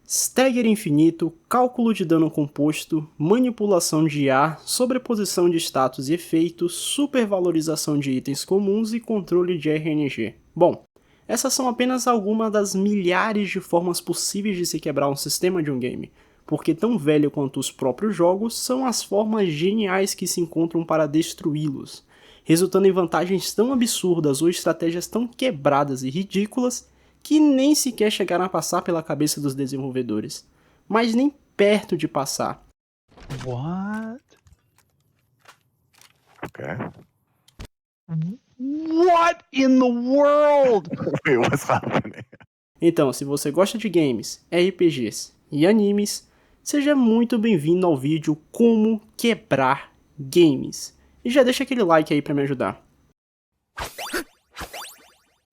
Stagger infinito, cálculo de dano composto, manipulação de IA, sobreposição de status e efeitos, supervalorização de itens comuns e controle de RNG. Bom, essas são apenas algumas das milhares de formas possíveis de se quebrar um sistema de um game, porque tão velho quanto os próprios jogos são as formas geniais que se encontram para destruí-los, resultando em vantagens tão absurdas ou estratégias tão quebradas e ridículas que nem sequer chegaram a passar pela cabeça dos desenvolvedores, mas nem perto de passar. What? Okay. What in the world? Wait, what's happening? Então, se você gosta de games, RPGs e animes, seja muito bem-vindo ao vídeo Como Quebrar Games. E já deixa aquele like aí pra me ajudar.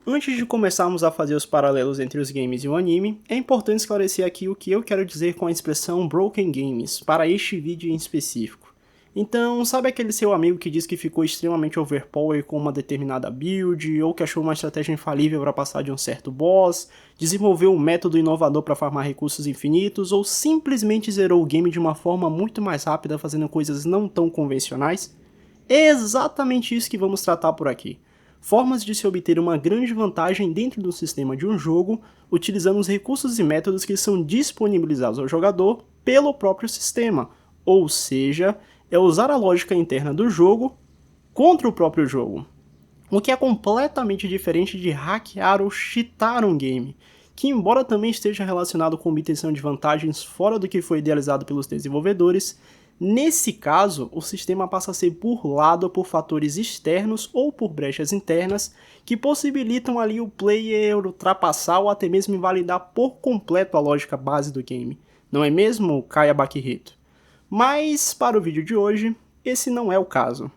Antes de começarmos a fazer os paralelos entre os games e o anime, é importante esclarecer aqui o que eu quero dizer com a expressão Broken Games, para este vídeo em específico. Então, sabe aquele seu amigo que diz que ficou extremamente overpower com uma determinada build, ou que achou uma estratégia infalível para passar de um certo boss, desenvolveu um método inovador para farmar recursos infinitos, ou simplesmente zerou o game de uma forma muito mais rápida fazendo coisas não tão convencionais? É exatamente isso que vamos tratar por aqui. Formas de se obter uma grande vantagem dentro do sistema de um jogo, utilizando os recursos e métodos que são disponibilizados ao jogador pelo próprio sistema, ou seja, é usar a lógica interna do jogo contra o próprio jogo. O que é completamente diferente de hackear ou cheatar um game, que embora também esteja relacionado com obtenção de vantagens fora do que foi idealizado pelos desenvolvedores, nesse caso, o sistema passa a ser burlado por fatores externos ou por brechas internas que possibilitam ali o player ultrapassar ou até mesmo invalidar por completo a lógica base do game. Não é mesmo, Kaya Bakihito? Mas, para o vídeo de hoje, esse não é o caso.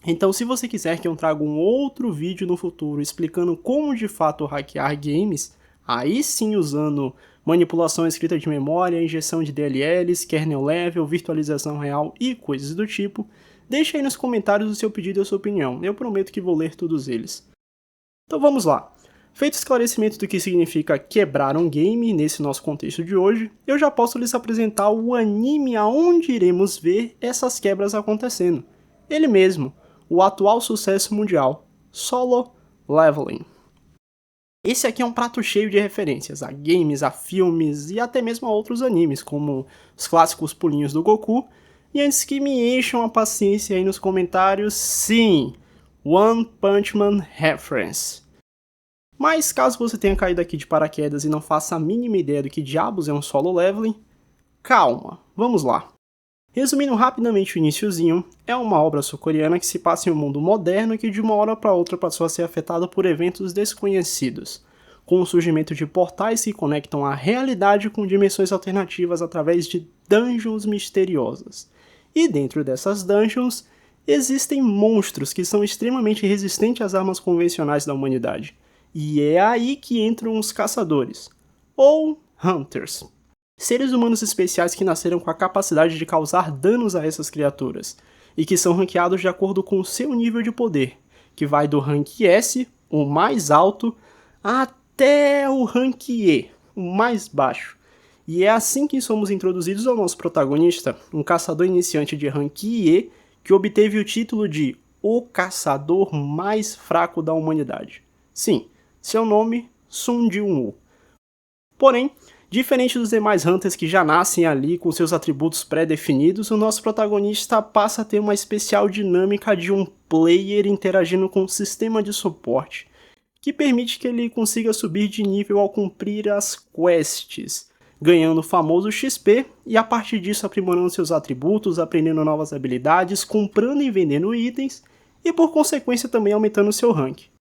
Então, se você quiser que eu traga um outro vídeo no futuro explicando como de fato hackear games, aí sim usando manipulação escrita de memória, injeção de DLLs, kernel level, virtualização real e coisas do tipo, deixa aí nos comentários o seu pedido e a sua opinião, eu prometo que vou ler todos eles. Então vamos lá. Feito o esclarecimento do que significa quebrar um game nesse nosso contexto de hoje, eu já posso lhes apresentar o anime aonde iremos ver essas quebras acontecendo. Ele mesmo, o atual sucesso mundial, Solo Leveling. Esse aqui é um prato cheio de referências a games, a filmes e até mesmo a outros animes, como os clássicos pulinhos do Goku. E antes que me encham a paciência aí nos comentários, sim, One Punch Man Reference. Mas caso você tenha caído aqui de paraquedas e não faça a mínima ideia do que diabos é um Solo Leveling, calma, vamos lá. Resumindo rapidamente o iniciozinho, é uma obra sul-coreana que se passa em um mundo moderno e que de uma hora para outra passou a ser afetado por eventos desconhecidos, com o surgimento de portais que conectam a realidade com dimensões alternativas através de dungeons misteriosas. E dentro dessas dungeons, existem monstros que são extremamente resistentes às armas convencionais da humanidade. E é aí que entram os caçadores, ou Hunters. Seres humanos especiais que nasceram com a capacidade de causar danos a essas criaturas, e que são ranqueados de acordo com o seu nível de poder, que vai do rank S, o mais alto, até o rank E, o mais baixo. E é assim que somos introduzidos ao nosso protagonista, um caçador iniciante de rank E, que obteve o título de O Caçador Mais Fraco da Humanidade. Sim, seu nome, Sun Jin-woo. Porém, diferente dos demais Hunters que já nascem ali com seus atributos pré-definidos, o nosso protagonista passa a ter uma especial dinâmica de um player interagindo com um sistema de suporte, que permite que ele consiga subir de nível ao cumprir as quests, ganhando o famoso XP e a partir disso aprimorando seus atributos, aprendendo novas habilidades, comprando e vendendo itens e por consequência também aumentando seu rank.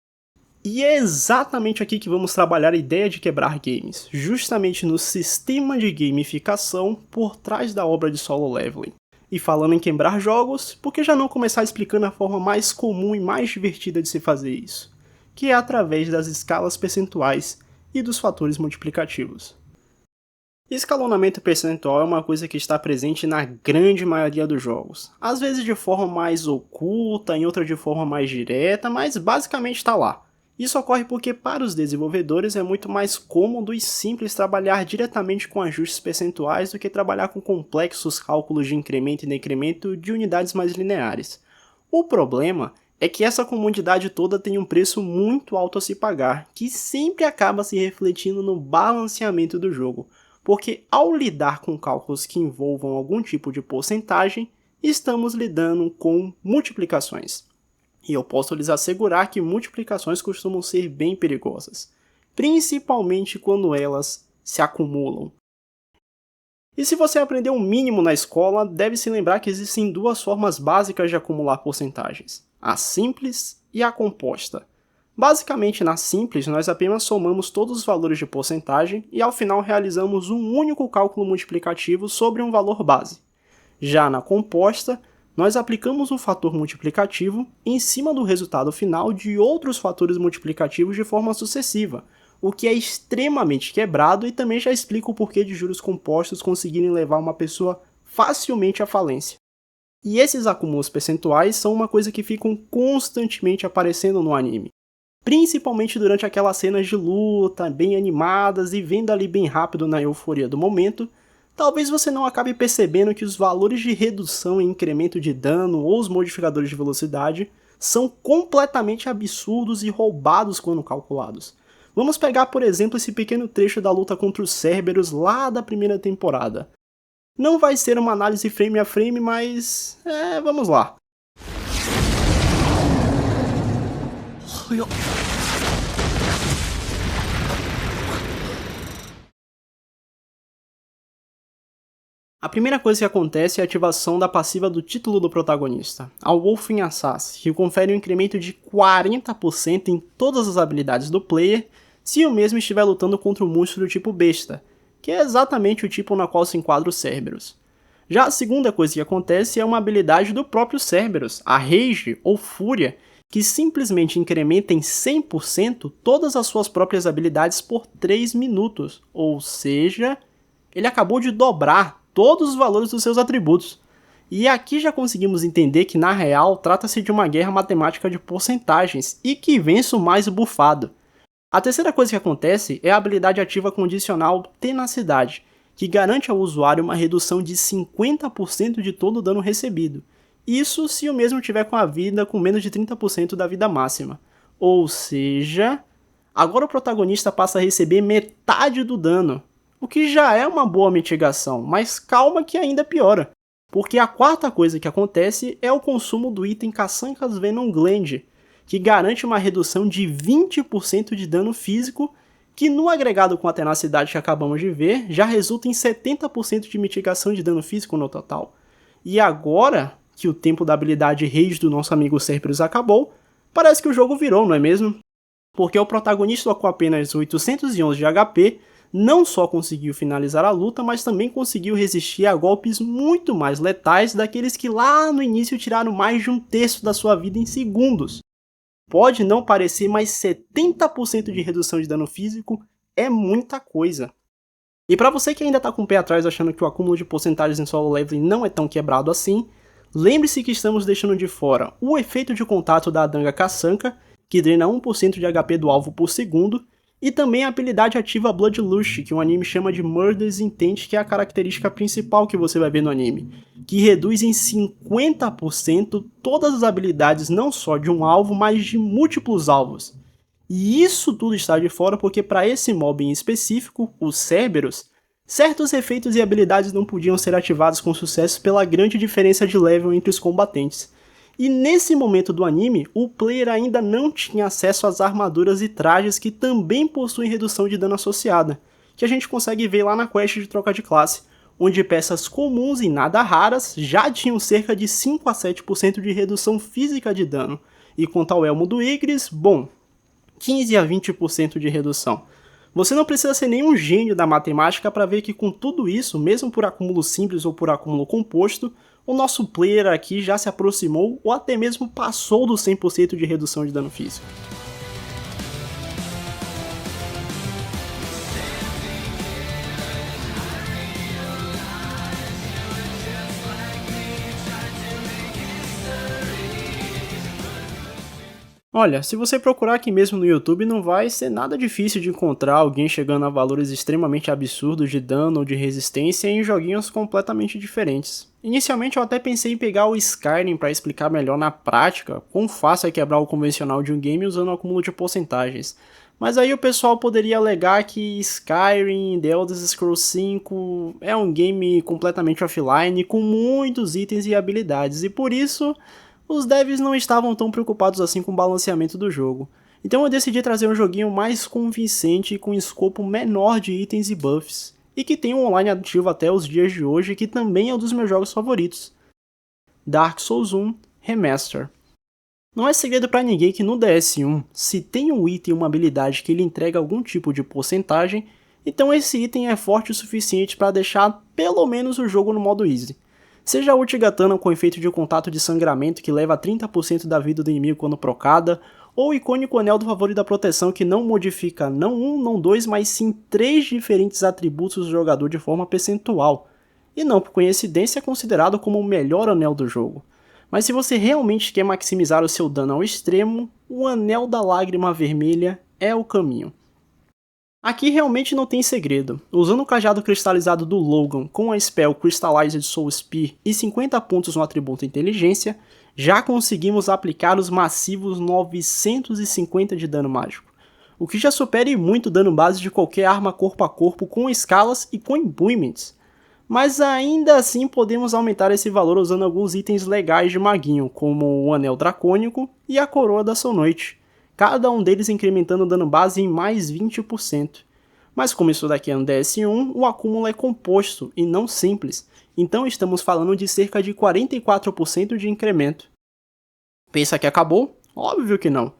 E é exatamente aqui que vamos trabalhar a ideia de quebrar games, justamente no sistema de gamificação por trás da obra de Solo Leveling. E falando em quebrar jogos, por que já não começar explicando a forma mais comum e mais divertida de se fazer isso? Que é através das escalas percentuais e dos fatores multiplicativos. Escalonamento percentual é uma coisa que está presente na grande maioria dos jogos, às vezes de forma mais oculta, em outra de forma mais direta, mas basicamente está lá. Isso ocorre porque para os desenvolvedores é muito mais cômodo e simples trabalhar diretamente com ajustes percentuais do que trabalhar com complexos cálculos de incremento e decremento de unidades mais lineares. O problema é que essa comodidade toda tem um preço muito alto a se pagar, que sempre acaba se refletindo no balanceamento do jogo, porque ao lidar com cálculos que envolvam algum tipo de porcentagem, estamos lidando com multiplicações. E eu posso lhes assegurar que multiplicações costumam ser bem perigosas, principalmente quando elas se acumulam. E se você aprendeu o mínimo na escola, deve se lembrar que existem duas formas básicas de acumular porcentagens, a simples e a composta. Basicamente, na simples, nós apenas somamos todos os valores de porcentagem e ao final realizamos um único cálculo multiplicativo sobre um valor base. Já na composta, nós aplicamos um fator multiplicativo em cima do resultado final de outros fatores multiplicativos de forma sucessiva, o que é extremamente quebrado e também já explica o porquê de juros compostos conseguirem levar uma pessoa facilmente à falência. E esses acúmulos percentuais são uma coisa que ficam constantemente aparecendo no anime, principalmente durante aquelas cenas de luta, bem animadas e vendo ali bem rápido na euforia do momento. Talvez você não acabe percebendo que os valores de redução e incremento de dano ou os modificadores de velocidade são completamente absurdos e roubados quando calculados. Vamos pegar, por exemplo, esse pequeno trecho da luta contra os Cerberus lá da primeira temporada. Não vai ser uma análise frame a frame, mas... vamos lá. A primeira coisa que acontece é a ativação da passiva do título do protagonista, a Wolfing Assassin, que confere um incremento de 40% em todas as habilidades do player se o mesmo estiver lutando contra um monstro do tipo besta, que é exatamente o tipo na qual se enquadra o Cerberus. Já a segunda coisa que acontece é uma habilidade do próprio Cerberus, a Rage ou Fúria, que simplesmente incrementa em 100% todas as suas próprias habilidades por 3 minutos, ou seja, ele acabou de dobrar todos os valores dos seus atributos. E aqui já conseguimos entender que na real trata-se de uma guerra matemática de porcentagens e que vence o mais bufado. A terceira coisa que acontece é a habilidade ativa condicional Tenacidade, que garante ao usuário uma redução de 50% de todo o dano recebido. Isso se o mesmo tiver com a vida com menos de 30% da vida máxima. Ou seja, agora o protagonista passa a receber metade do dano, o que já é uma boa mitigação, mas calma que ainda piora, porque a quarta coisa que acontece é o consumo do item Kassankas Venom Gland, que garante uma redução de 20% de dano físico, que no agregado com a tenacidade que acabamos de ver, já resulta em 70% de mitigação de dano físico no total. E agora que o tempo da habilidade Rage do nosso amigo Cerberus acabou, parece que o jogo virou, não é mesmo? Porque o protagonista com apenas 811 de HP não só conseguiu finalizar a luta, mas também conseguiu resistir a golpes muito mais letais daqueles que lá no início tiraram mais de um terço da sua vida em segundos. Pode não parecer, mas 70% de redução de dano físico é muita coisa. E para você que ainda está com o pé atrás achando que o acúmulo de porcentagens em solo leveling não é tão quebrado assim, lembre-se que estamos deixando de fora o efeito de contato da Adanga Kassanka, que drena 1% de HP do alvo por segundo, e também a habilidade ativa Bloodlust, que o anime chama de Murder's Intent, que é a característica principal que você vai ver no anime, que reduz em 50% todas as habilidades não só de um alvo, mas de múltiplos alvos. E isso tudo está de fora porque para esse mob em específico, o Cerberus, certos efeitos e habilidades não podiam ser ativados com sucesso pela grande diferença de level entre os combatentes. E nesse momento do anime, o player ainda não tinha acesso às armaduras e trajes que também possuem redução de dano associada, que a gente consegue ver lá na quest de troca de classe, onde peças comuns e nada raras já tinham cerca de 5 a 7% de redução física de dano, e quanto ao elmo do Igris, bom, 15 a 20% de redução. Você não precisa ser nenhum gênio da matemática para ver que com tudo isso, mesmo por acúmulo simples ou por acúmulo composto, o nosso player aqui já se aproximou ou até mesmo passou do 100% de redução de dano físico. Olha, se você procurar aqui mesmo no YouTube, não vai ser nada difícil de encontrar alguém chegando a valores extremamente absurdos de dano ou de resistência em joguinhos completamente diferentes. Inicialmente eu até pensei em pegar o Skyrim para explicar melhor na prática quão fácil é quebrar o convencional de um game usando o acúmulo de porcentagens. Mas aí o pessoal poderia alegar que Skyrim, The Elder Scrolls V é um game completamente offline com muitos itens e habilidades, e por isso os devs não estavam tão preocupados assim com o balanceamento do jogo. Então eu decidi trazer um joguinho mais convincente e com escopo menor de itens e buffs, e que tem um online ativo até os dias de hoje, que também é um dos meus jogos favoritos: Dark Souls 1 Remaster. Não é segredo pra ninguém que no DS1, se tem um item ou uma habilidade que ele entrega algum tipo de porcentagem, então esse item é forte o suficiente para deixar pelo menos o jogo no modo easy. Seja a Uchigatana com efeito de contato de sangramento que leva 30% da vida do inimigo quando procada, ou o icônico Anel do Favor e da Proteção que não modifica não um, não dois, mas sim 3 diferentes atributos do jogador de forma percentual, e não por coincidência é considerado como o melhor anel do jogo. Mas se você realmente quer maximizar o seu dano ao extremo, o Anel da Lágrima Vermelha é o caminho. Aqui realmente não tem segredo. Usando o cajado cristalizado do Logan com a spell Crystallized Soul Spear e 50 pontos no atributo Inteligência, já conseguimos aplicar os massivos 950 de dano mágico, o que já supera e muito o dano base de qualquer arma corpo a corpo com escalas e com imbuements. Mas ainda assim podemos aumentar esse valor usando alguns itens legais de maguinho, como o Anel Dracônico e a Coroa da Sonoite, cada um deles incrementando o dano base em mais 20%. Mas como isso daqui é um DS1, o acúmulo é composto e não simples, então estamos falando de cerca de 44% de incremento. Pensa que acabou? Óbvio que não.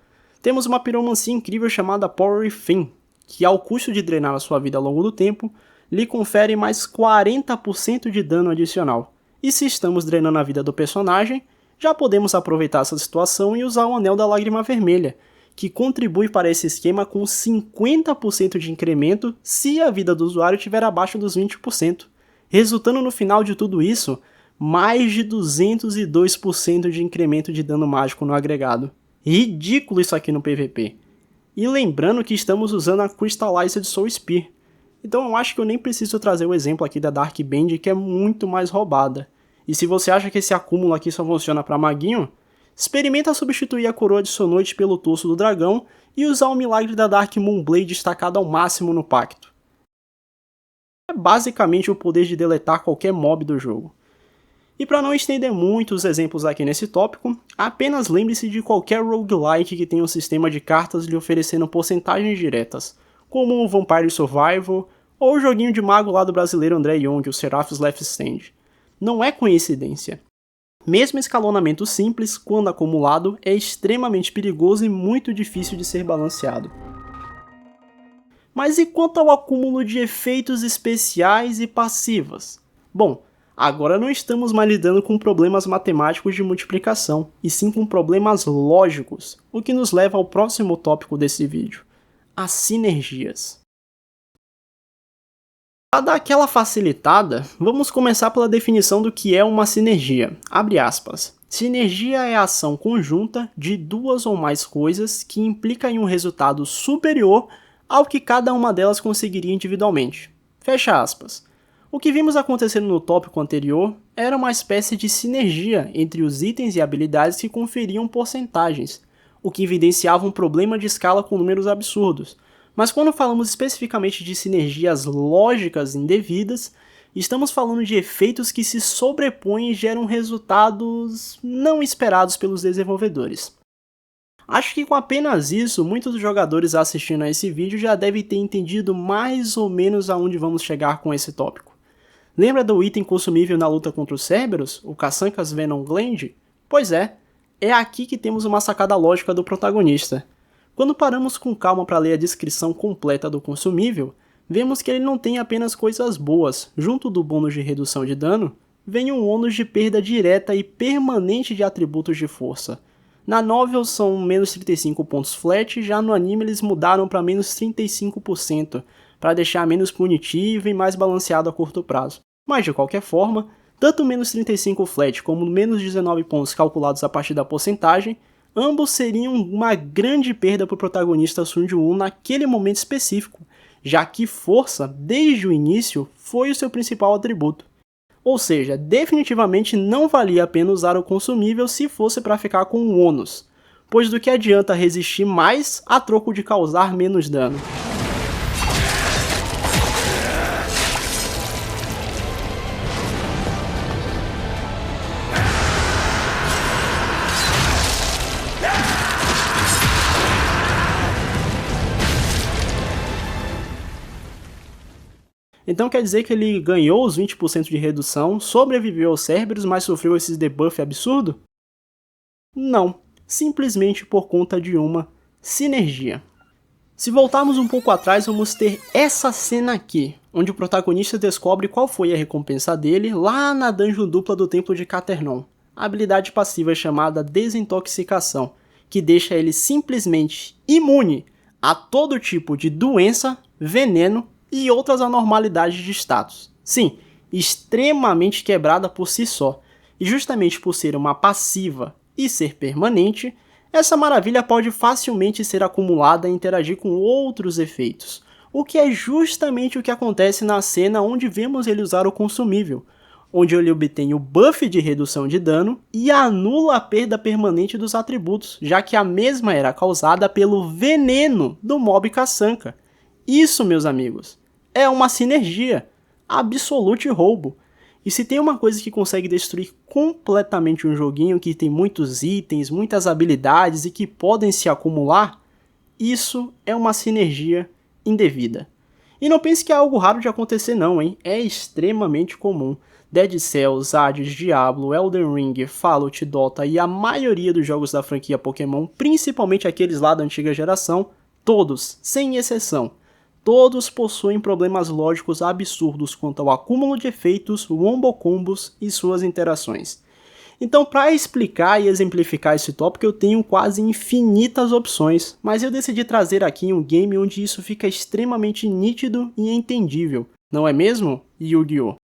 Temos uma piromancia incrível chamada Power Within, que ao custo de drenar a sua vida ao longo do tempo, lhe confere mais 40% de dano adicional. E se estamos drenando a vida do personagem, já podemos aproveitar essa situação e usar o Anel da Lágrima Vermelha, que contribui para esse esquema com 50% de incremento se a vida do usuário estiver abaixo dos 20%, resultando no final de tudo isso, mais de 202% de incremento de dano mágico no agregado. Ridículo isso aqui no PVP. E lembrando que estamos usando a Crystallized Soul Spear, então eu acho que eu nem preciso trazer o exemplo aqui da Dark Band, que é muito mais roubada. E se você acha que esse acúmulo aqui só funciona para maguinho, experimenta substituir a Coroa de Sonoite pelo Torso do Dragão e usar o milagre da Dark Moonblade destacado ao máximo no pacto. É basicamente o poder de deletar qualquer mob do jogo. E para não estender muitos exemplos aqui nesse tópico, apenas lembre-se de qualquer roguelike que tenha um sistema de cartas lhe oferecendo porcentagens diretas, como o Vampire Survival ou o joguinho de mago lá do brasileiro André Young, o Seraph's Left Stand. Não é coincidência. Mesmo escalonamento simples, quando acumulado, é extremamente perigoso e muito difícil de ser balanceado. Mas e quanto ao acúmulo de efeitos especiais e passivas? Bom, agora não estamos mais lidando com problemas matemáticos de multiplicação, e sim com problemas lógicos, o que nos leva ao próximo tópico desse vídeo: as sinergias. Para dar aquela facilitada, vamos começar pela definição do que é uma sinergia. Abre aspas. Sinergia é a ação conjunta de duas ou mais coisas que implica em um resultado superior ao que cada uma delas conseguiria individualmente. Fecha aspas. O que vimos acontecendo no tópico anterior era uma espécie de sinergia entre os itens e habilidades que conferiam porcentagens, o que evidenciava um problema de escala com números absurdos. Mas quando falamos especificamente de sinergias lógicas indevidas, estamos falando de efeitos que se sobrepõem e geram resultados não esperados pelos desenvolvedores. Acho que com apenas isso, muitos jogadores assistindo a esse vídeo já devem ter entendido mais ou menos aonde vamos chegar com esse tópico. Lembra do item consumível na luta contra os Cerberus, o Kassankas Venom Gland? Pois é aqui que temos uma sacada lógica do protagonista. Quando paramos com calma para ler a descrição completa do consumível, vemos que ele não tem apenas coisas boas. Junto do bônus de redução de dano, vem um ônus de perda direta e permanente de atributos de força. Na novel são menos 35 pontos flat, já no anime eles mudaram para menos 35%, para deixar menos punitivo e mais balanceado a curto prazo. Mas de qualquer forma, tanto menos 35 flat como menos 19 pontos calculados a partir da porcentagem, ambos seriam uma grande perda para o protagonista Sun Ji-woo naquele momento específico, já que força, desde o início, foi o seu principal atributo. Ou seja, definitivamente não valia a pena usar o consumível se fosse para ficar com um ônus, pois do que adianta resistir mais a troco de causar menos dano. Então quer dizer que ele ganhou os 20% de redução, sobreviveu aos Cerberus, mas sofreu esses debuff absurdo? Não, simplesmente por conta de uma sinergia. Se voltarmos um pouco atrás, vamos ter essa cena aqui, onde o protagonista descobre qual foi a recompensa dele lá na dungeon dupla do Templo de Caternon. A habilidade passiva chamada Desintoxicação, que deixa ele simplesmente imune a todo tipo de doença, veneno e outras anormalidades de status. Sim, extremamente quebrada por si só, e justamente por ser uma passiva e ser permanente, essa maravilha pode facilmente ser acumulada e interagir com outros efeitos, o que é justamente o que acontece na cena onde vemos ele usar o consumível, onde ele obtém o buff de redução de dano e anula a perda permanente dos atributos, já que a mesma era causada pelo veneno do mob caçanca. Isso, meus amigos, é uma sinergia, absolute roubo. E se tem uma coisa que consegue destruir completamente um joguinho que tem muitos itens, muitas habilidades e que podem se acumular, isso é uma sinergia indevida. E não pense que é algo raro de acontecer não, hein? É extremamente comum. Dead Cells, Hades, Diablo, Elden Ring, Fallout, Dota e a maioria dos jogos da franquia Pokémon, principalmente aqueles lá da antiga geração, todos, sem exceção, todos possuem problemas lógicos absurdos quanto ao acúmulo de efeitos, wombo combos e suas interações. Então, para explicar e exemplificar esse tópico, eu tenho quase infinitas opções, mas eu decidi trazer aqui um game onde isso fica extremamente nítido e entendível, não é mesmo, Yu-Gi-Oh!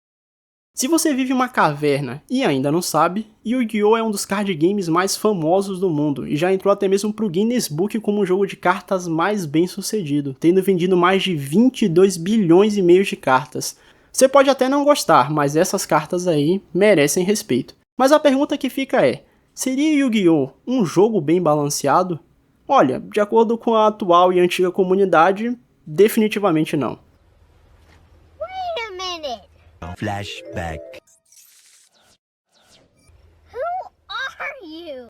Se você vive uma caverna e ainda não sabe, Yu-Gi-Oh! É um dos card games mais famosos do mundo e já entrou até mesmo pro Guinness Book como o jogo de cartas mais bem sucedido, tendo vendido mais de 22 bilhões e meio de cartas. Você pode até não gostar, mas essas cartas aí merecem respeito. Mas a pergunta que fica é, seria Yu-Gi-Oh! Um jogo bem balanceado? Olha, de acordo com a atual e antiga comunidade, definitivamente não. Flashback. Who are you?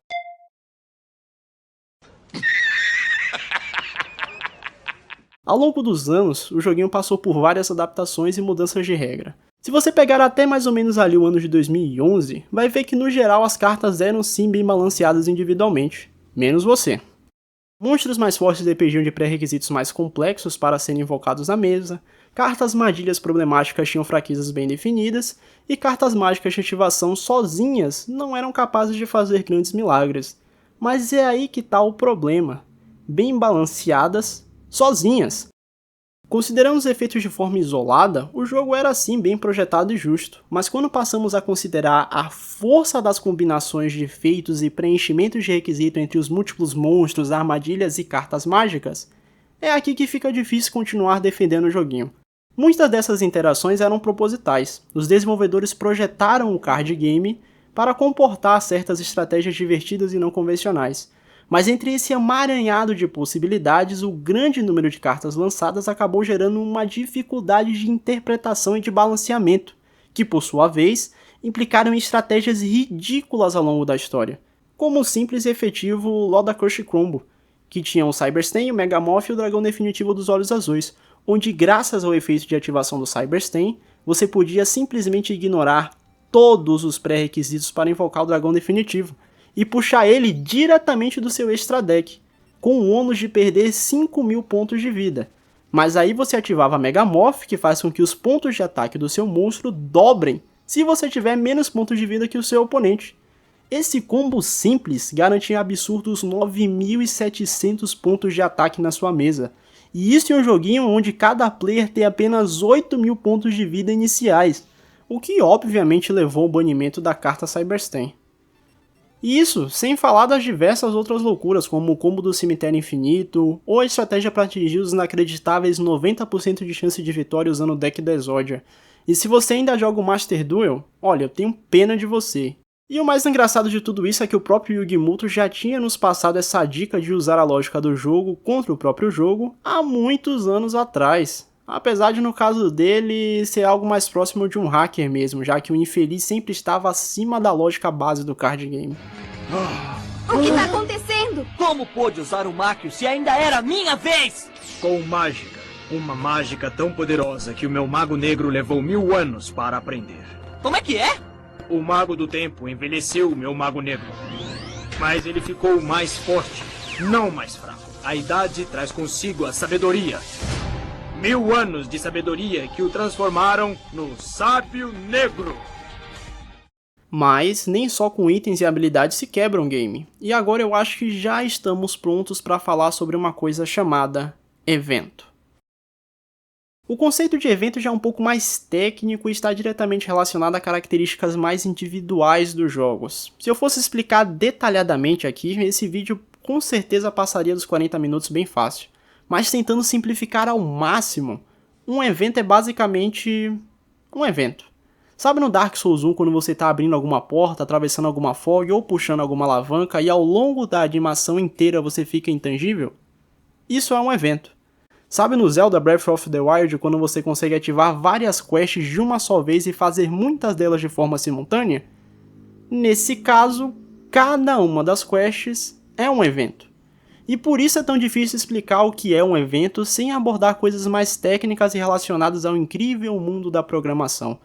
Ao longo dos anos, o joguinho passou por várias adaptações e mudanças de regra. Se você pegar até mais ou menos ali o ano de 2011, vai ver que no geral as cartas eram sim bem balanceadas individualmente, menos você. Monstros mais fortes dependiam de pré-requisitos mais complexos para serem invocados na mesa, cartas armadilhas problemáticas tinham fraquezas bem definidas, e cartas mágicas de ativação sozinhas não eram capazes de fazer grandes milagres. Mas é aí que está o problema, bem balanceadas, sozinhas. Considerando os efeitos de forma isolada, o jogo era assim bem projetado e justo, mas quando passamos a considerar a força das combinações de efeitos e preenchimentos de requisito entre os múltiplos monstros, armadilhas e cartas mágicas, é aqui que fica difícil continuar defendendo o joguinho. Muitas dessas interações eram propositais, os desenvolvedores projetaram o card game para comportar certas estratégias divertidas e não convencionais. Mas entre esse emaranhado de possibilidades, o grande número de cartas lançadas acabou gerando uma dificuldade de interpretação e de balanceamento, que por sua vez implicaram em estratégias ridículas ao longo da história, como o simples e efetivo Loda Crush Combo, que tinha o Cyberstain, o Megamorph e o Dragão Definitivo dos Olhos Azuis, onde graças ao efeito de ativação do Cyberstain, você podia simplesmente ignorar todos os pré-requisitos para invocar o Dragão Definitivo, e puxar ele diretamente do seu extra deck, com o ônus de perder 5.000 pontos de vida. Mas aí você ativava a Megamorph, que faz com que os pontos de ataque do seu monstro dobrem, se você tiver menos pontos de vida que o seu oponente. Esse combo simples garantia absurdos 9.700 pontos de ataque na sua mesa, e isso em um joguinho onde cada player tem apenas 8.000 pontos de vida iniciais, o que obviamente levou ao banimento da carta Cyberstain. E isso sem falar das diversas outras loucuras, como o combo do cemitério infinito, ou a estratégia para atingir os inacreditáveis 90% de chance de vitória usando o deck do Exodia. E se você ainda joga o Master Duel, olha, eu tenho pena de você. E o mais engraçado de tudo isso é que o próprio Yugi Muto já tinha nos passado essa dica de usar a lógica do jogo contra o próprio jogo há muitos anos atrás. Apesar de, no caso dele, ser algo mais próximo de um hacker mesmo, já que o infeliz sempre estava acima da lógica base do card game. O que tá acontecendo? Como pôde usar o Máquio se ainda era minha vez? Com mágica. Uma mágica tão poderosa que o meu mago negro levou 1000 anos para aprender. Como é que é? O mago do tempo envelheceu o meu mago negro. Mas ele ficou mais forte, não mais fraco. A idade traz consigo a sabedoria. 1000 anos de sabedoria que o transformaram no sábio negro. Mas nem só com itens e habilidades se quebra um game. E agora eu acho que já estamos prontos para falar sobre uma coisa chamada evento. O conceito de evento já é um pouco mais técnico e está diretamente relacionado a características mais individuais dos jogos. Se eu fosse explicar detalhadamente aqui, esse vídeo com certeza passaria dos 40 minutos bem fácil. Mas tentando simplificar ao máximo, um evento é basicamente um evento. Sabe no Dark Souls 1 quando você está abrindo alguma porta, atravessando alguma fog ou puxando alguma alavanca e ao longo da animação inteira você fica intangível? Isso é um evento. Sabe no Zelda Breath of the Wild quando você consegue ativar várias quests de uma só vez e fazer muitas delas de forma simultânea? Nesse caso, cada uma das quests é um evento. E por isso é tão difícil explicar o que é um evento sem abordar coisas mais técnicas e relacionadas ao incrível mundo da programação.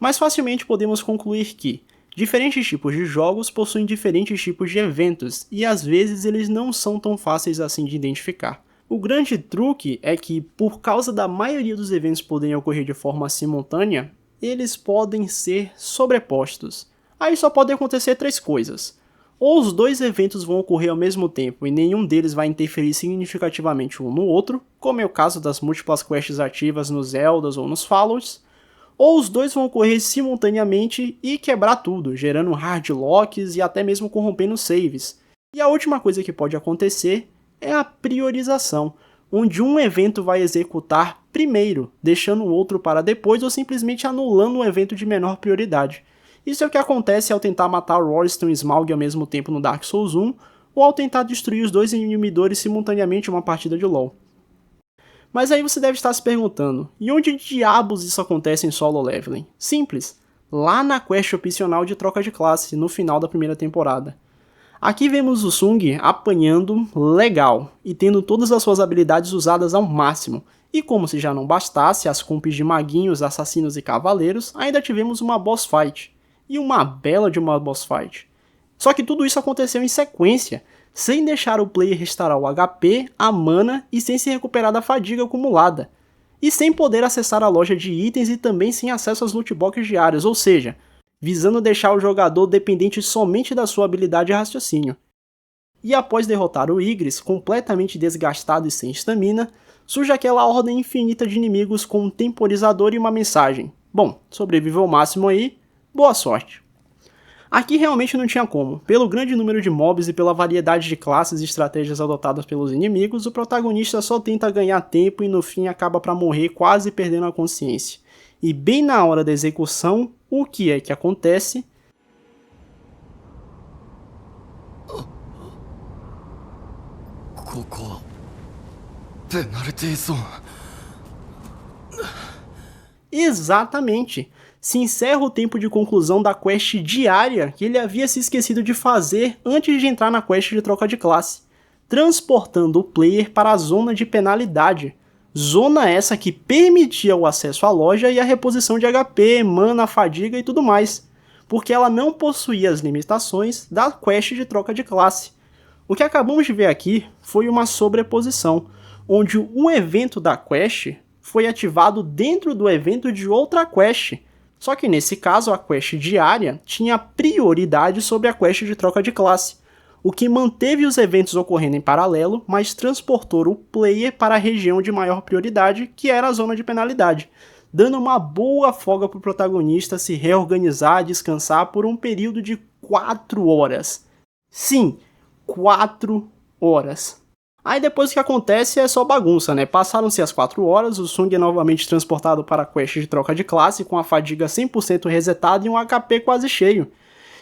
Mas facilmente podemos concluir que diferentes tipos de jogos possuem diferentes tipos de eventos, e às vezes eles não são tão fáceis assim de identificar. O grande truque é que, por causa da maioria dos eventos poderem ocorrer de forma simultânea, eles podem ser sobrepostos. Aí só podem acontecer 3 coisas. Ou os 2 eventos vão ocorrer ao mesmo tempo e nenhum deles vai interferir significativamente um no outro, como é o caso das múltiplas quests ativas nos Zeldas ou nos Fallouts, ou os 2 vão ocorrer simultaneamente e quebrar tudo, gerando hard locks e até mesmo corrompendo saves. E a última coisa que pode acontecer é a priorização, onde um evento vai executar primeiro, deixando o outro para depois ou simplesmente anulando um evento de menor prioridade. Isso é o que acontece ao tentar matar Royston e Smaug ao mesmo tempo no Dark Souls 1, ou ao tentar destruir os 2 inimidores simultaneamente em uma partida de LoL. Mas aí você deve estar se perguntando, e onde diabos isso acontece em solo leveling? Simples, lá na quest opcional de troca de classe, no final da primeira temporada. Aqui vemos o Sung apanhando legal, e tendo todas as suas habilidades usadas ao máximo. E como se já não bastasse as comps de maguinhos, assassinos e cavaleiros, ainda tivemos uma boss fight. E uma bela de uma boss fight. Só que tudo isso aconteceu em sequência, sem deixar o player restaurar o HP, a mana e sem se recuperar da fadiga acumulada. E sem poder acessar a loja de itens e também sem acesso às lootboxes diárias, ou seja, visando deixar o jogador dependente somente da sua habilidade e raciocínio. E após derrotar o Igris, completamente desgastado e sem estamina, surge aquela ordem infinita de inimigos com um temporizador e uma mensagem. Bom, sobreviva ao máximo aí, boa sorte. Aqui realmente não tinha como. Pelo grande número de mobs e pela variedade de classes e estratégias adotadas pelos inimigos, o protagonista só tenta ganhar tempo e no fim acaba para morrer quase perdendo a consciência. E bem na hora da execução, o que é que acontece? Exatamente! Se encerra o tempo de conclusão da quest diária que ele havia se esquecido de fazer antes de entrar na quest de troca de classe, transportando o player para a zona de penalidade. Zona essa que permitia o acesso à loja e a reposição de HP, mana, fadiga e tudo mais, porque ela não possuía as limitações da quest de troca de classe. O que acabamos de ver aqui foi uma sobreposição, onde um evento da quest foi ativado dentro do evento de outra quest. Só que nesse caso a quest diária tinha prioridade sobre a quest de troca de classe, o que manteve os eventos ocorrendo em paralelo, mas transportou o player para a região de maior prioridade, que era a zona de penalidade, dando uma boa folga para o protagonista se reorganizar e descansar por um período de 4 horas. Sim, 4 horas. Aí depois o que acontece é só bagunça, né? Passaram-se as 4 horas, o Sung é novamente transportado para a quest de troca de classe com a fadiga 100% resetada e um HP quase cheio.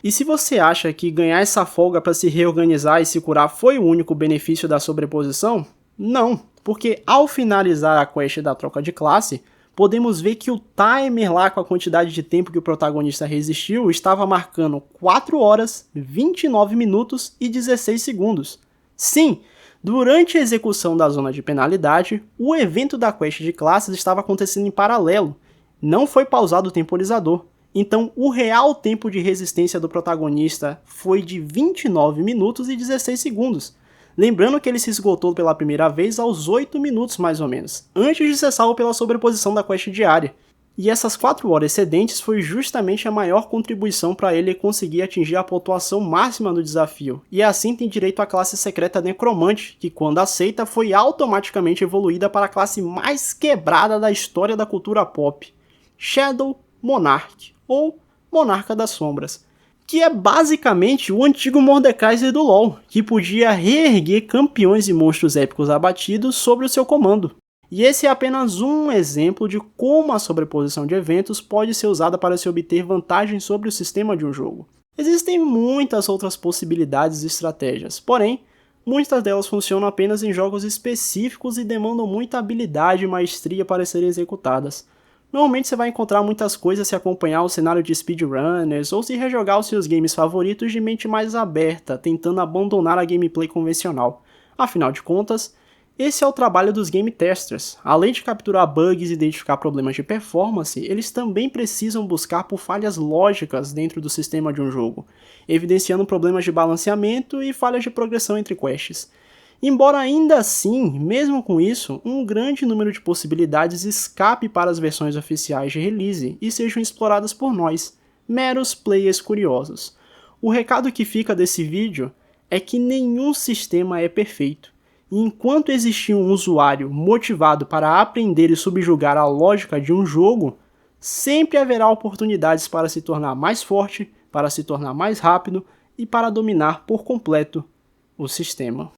E se você acha que ganhar essa folga para se reorganizar e se curar foi o único benefício da sobreposição, não, porque ao finalizar a quest da troca de classe, podemos ver que o timer lá com a quantidade de tempo que o protagonista resistiu estava marcando 4 horas, 29 minutos e 16 segundos. Sim, durante a execução da zona de penalidade, o evento da quest de classes estava acontecendo em paralelo, não foi pausado o temporizador. Então, o real tempo de resistência do protagonista foi de 29 minutos e 16 segundos. Lembrando que ele se esgotou pela primeira vez aos 8 minutos mais ou menos, antes de ser salvo pela sobreposição da quest diária. E essas 4 horas excedentes foi justamente a maior contribuição para ele conseguir atingir a pontuação máxima no desafio, e assim tem direito à classe secreta Necromante, que quando aceita foi automaticamente evoluída para a classe mais quebrada da história da cultura pop, Shadow Monarch, ou Monarca das Sombras, que é basicamente o antigo Mordekaiser do LoL, que podia reerguer campeões e monstros épicos abatidos sobre o seu comando. E esse é apenas um exemplo de como a sobreposição de eventos pode ser usada para se obter vantagem sobre o sistema de um jogo. Existem muitas outras possibilidades e estratégias, porém, muitas delas funcionam apenas em jogos específicos e demandam muita habilidade e maestria para serem executadas. Normalmente você vai encontrar muitas coisas se acompanhar o cenário de speedrunners ou se rejogar os seus games favoritos de mente mais aberta, tentando abandonar a gameplay convencional. Afinal de contas, esse é o trabalho dos game testers. Além de capturar bugs e identificar problemas de performance, eles também precisam buscar por falhas lógicas dentro do sistema de um jogo, evidenciando problemas de balanceamento e falhas de progressão entre quests. Embora ainda assim, mesmo com isso, um grande número de possibilidades escape para as versões oficiais de release e sejam exploradas por nós, meros players curiosos. O recado que fica desse vídeo é que nenhum sistema é perfeito. E enquanto existir um usuário motivado para aprender e subjugar a lógica de um jogo, sempre haverá oportunidades para se tornar mais forte, para se tornar mais rápido e para dominar por completo o sistema.